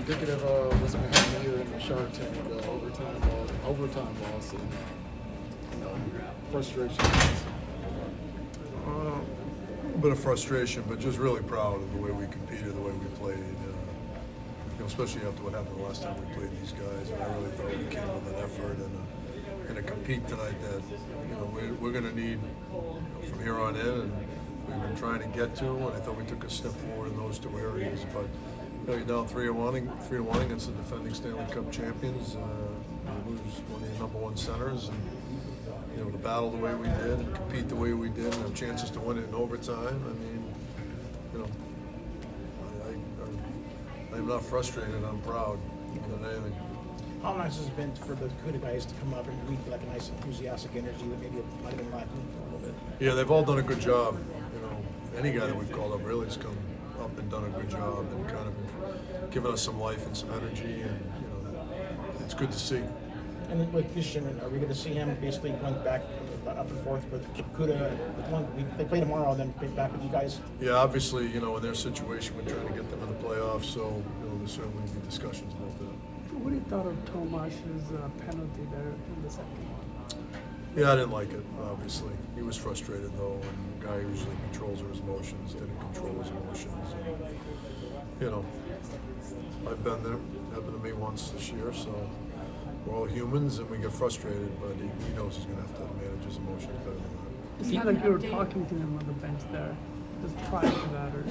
indicative of what's going to happen here in the Shark Tank, overtime loss, and frustration. A bit of frustration, but just really proud of the way we competed, the way we played. Especially after what happened the last time we played these guys, and I really thought we came with an effort and a compete tonight that we're going to need from here on in, and we've been trying to get to. And I thought we took a step forward in those two areas, but you're down 3-1 against the defending Stanley Cup champions. You lose one of your number one centers, and to battle the way we did, and compete the way we did, and have chances to win it in overtime. I mean, I'm not frustrated. I'm proud more than anything. How nice has it been for the Cuda guys to come up and meet like a nice enthusiastic energy that maybe might have been lacking a little bit? Yeah, they've all done a good job. Any guy that we've called up really has come up and done a good job and kind of given us some life and some energy, and it's good to see. And then with Christian, are we going to see him basically going back up and forth with Cuda? They play tomorrow, and then back with you guys? Yeah, obviously, in their situation, we're trying to get them in the playoffs, so there's certainly be discussions about that. What do you thought of Tomash's penalty there in the second one? Yeah, I didn't like it, obviously. He was frustrated, though, and the guy usually controls his emotions, didn't control his emotions. And, I've been there. It happened to me once this year, so we're all humans and we get frustrated, but he knows he's going to have to manage his emotions better than that. It's not like you were talking to him on the bench there, just prior to that, or?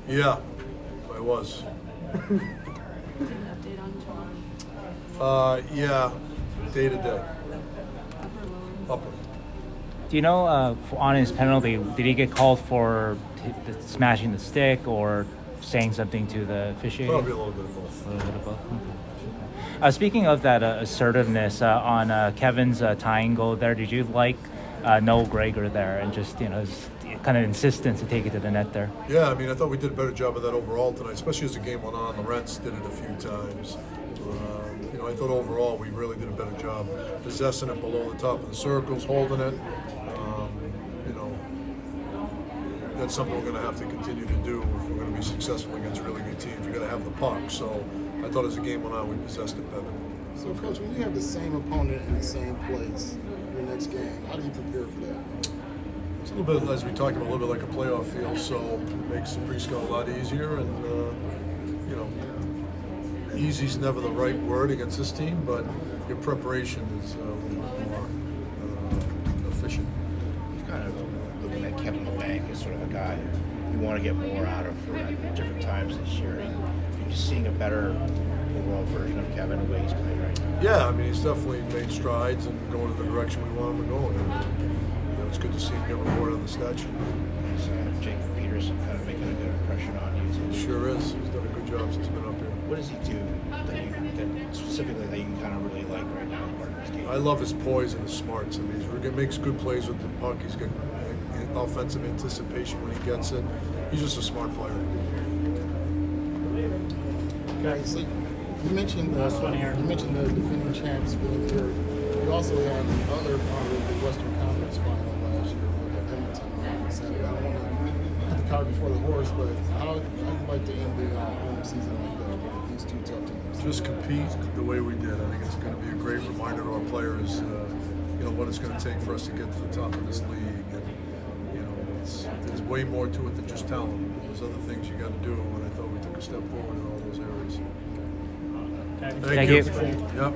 Yeah, I was. Update on Tomash? Yeah, day to day. Upper. Do you know, on his penalty, did he get called for smashing the stick or saying something to the officiator? Probably a little bit of both. A little bit of both. Speaking of that assertiveness on Kevin's tying goal there, did you like Noel Gregor there and just his kind of insistence to take it to the net there? Yeah, I mean, I thought we did a better job of that overall tonight, especially as the game went on. Lorentz did it a few times. I thought overall we really did a better job possessing it below the top of the circles, holding it. That's something we're going to have to continue to do if we're going to be successful against really good teams. We've got to have the puck. So I thought as the game went on, we possessed it better. So, Coach, when you have the same opponent in the same place your next game, how do you prepare for that? It's a little bit, as we talked about, a little bit like a playoff feel, so it makes the pre-scout a lot easier. And, easy's never the right word against this team, but your preparation is a little bit more efficient. You've kind of looking at Kevin LeBanc as sort of a guy you want to get more out of for different times this year. You're just seeing a better overall version of Kevin the way he's playing right now. Yeah, I mean, he's definitely made strides and going in the direction we want him to go in. It's good to see him get rewarded on the stat sheet. Jacob Peterson kind of making a good impression on you too. Sure is. He's done a good job since he's been up here. What does he do that specifically that you kind of really like right now as part of his game? I love his poise and his smarts. I mean, he makes good plays with the puck. He's got offensive anticipation when he gets it. He's just a smart player. Guys, you mentioned the defending champs being here. You also had the other part of the Western Conference final last year with Edmonton on Saturday. I don't want to put the cart before the horse, but how would you like to end the home season like that with these two tough teams? Just compete the way we did. I think it's going to be a great reminder to our players, what it's going to take for us to get to the top of this league. And, there's way more to it than just talent. There's other things you got to do, and I thought we took a step forward in all those areas. Thank you. Yep.